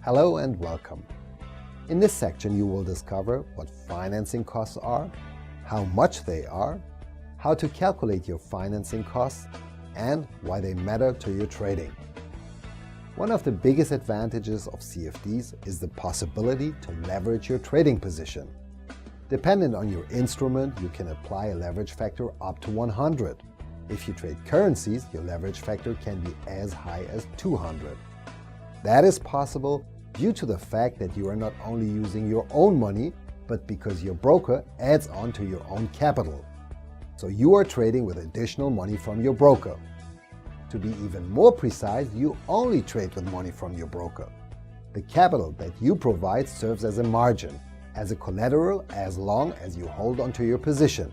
Hello and welcome. In this section you will discover what financing costs are, how much they are, how to calculate your financing costs, and why they matter to your trading. One of the biggest advantages of CFDs is the possibility to leverage your trading position. Dependent on your instrument, you can apply a leverage factor up to 100. If you trade currencies, your leverage factor can be as high as 200. That is possible due to the fact that you are not only using your own money, but because your broker adds on to your own capital. So you are trading with additional money from your broker. To be even more precise, you only trade with money from your broker. The capital that you provide serves as a margin, as a collateral as long as you hold onto your position.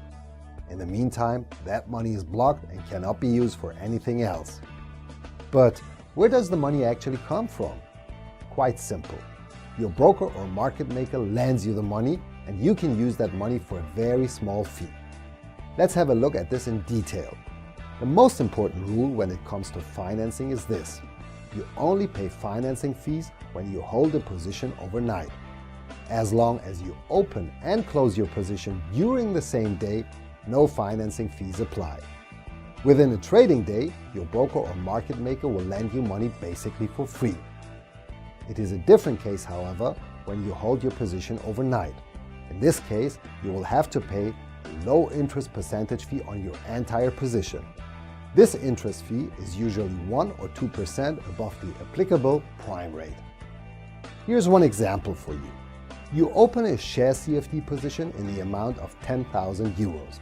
In the meantime, that money is blocked and cannot be used for anything else. But where does the money actually come from? Quite simple. Your broker or market maker lends you the money and you can use that money for a very small fee. Let's have a look at this in detail. The most important rule when it comes to financing is this: you only pay financing fees when you hold a position overnight. As long as you open and close your position during the same day, no financing fees apply. Within a trading day, your broker or market maker will lend you money basically for free. It is a different case, however, when you hold your position overnight. In this case, you will have to pay a low interest percentage fee on your entire position. This interest fee is usually 1 or 2% above the applicable prime rate. Here's one example for you. You open a share CFD position in the amount of 10,000 euros.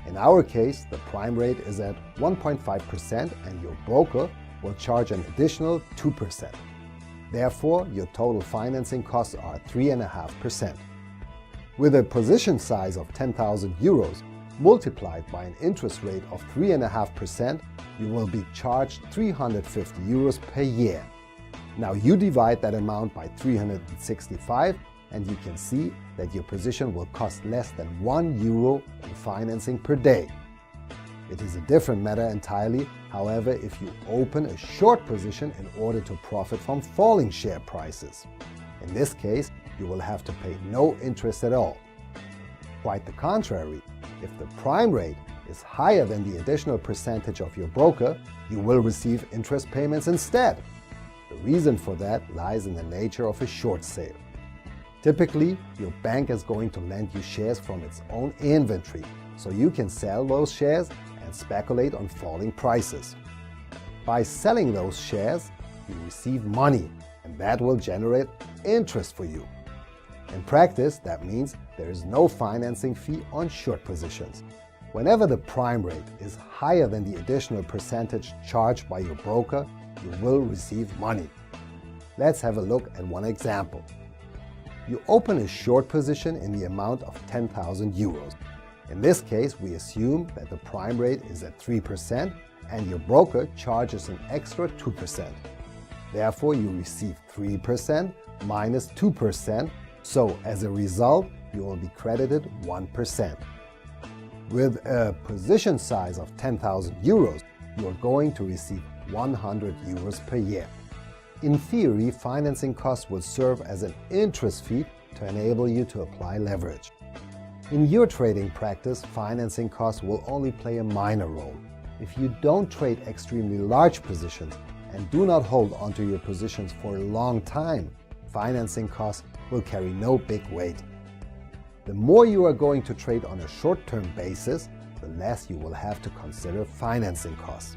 In our case, the prime rate is at 1.5% and your broker will charge an additional 2%. Therefore, your total financing costs are 3.5%. With a position size of 10,000 euros multiplied by an interest rate of 3.5%, you will be charged 350 euros per year. Now you divide that amount by 365 and you can see that your position will cost less than €1 in financing per day. It is a different matter entirely, however, if you open a short position in order to profit from falling share prices. In this case, you will have to pay no interest at all. Quite the contrary, if the prime rate is higher than the additional percentage of your broker, you will receive interest payments instead. The reason for that lies in the nature of a short sale. Typically, your bank is going to lend you shares from its own inventory, so you can sell those shares and speculate on falling prices. By selling those shares, you receive money, and that will generate interest for you. In practice, that means there is no financing fee on short positions. Whenever the prime rate is higher than the additional percentage charged by your broker, you will receive money. Let's have a look at one example. You open a short position in the amount of 10,000 euros. In this case, we assume that the prime rate is at 3% and your broker charges an extra 2%. Therefore, you receive 3% minus 2%, so as a result, you will be credited 1%. With a position size of 10,000 euros, you are going to receive 100 euros per year. In theory, financing costs will serve as an interest fee to enable you to apply leverage. In your trading practice, financing costs will only play a minor role. If you don't trade extremely large positions and do not hold onto your positions for a long time, financing costs will carry no big weight. The more you are going to trade on a short-term basis, the less you will have to consider financing costs.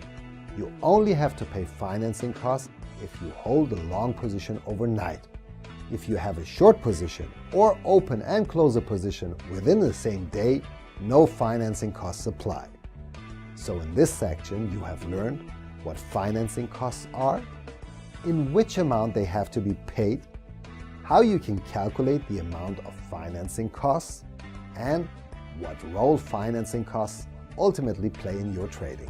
You only have to pay financing costs if you hold a long position overnight. If you have a short position or open and close a position within the same day, no financing costs apply. So in this section you have learned what financing costs are, in which amount they have to be paid, how you can calculate the amount of financing costs, and what role financing costs ultimately play in your trading.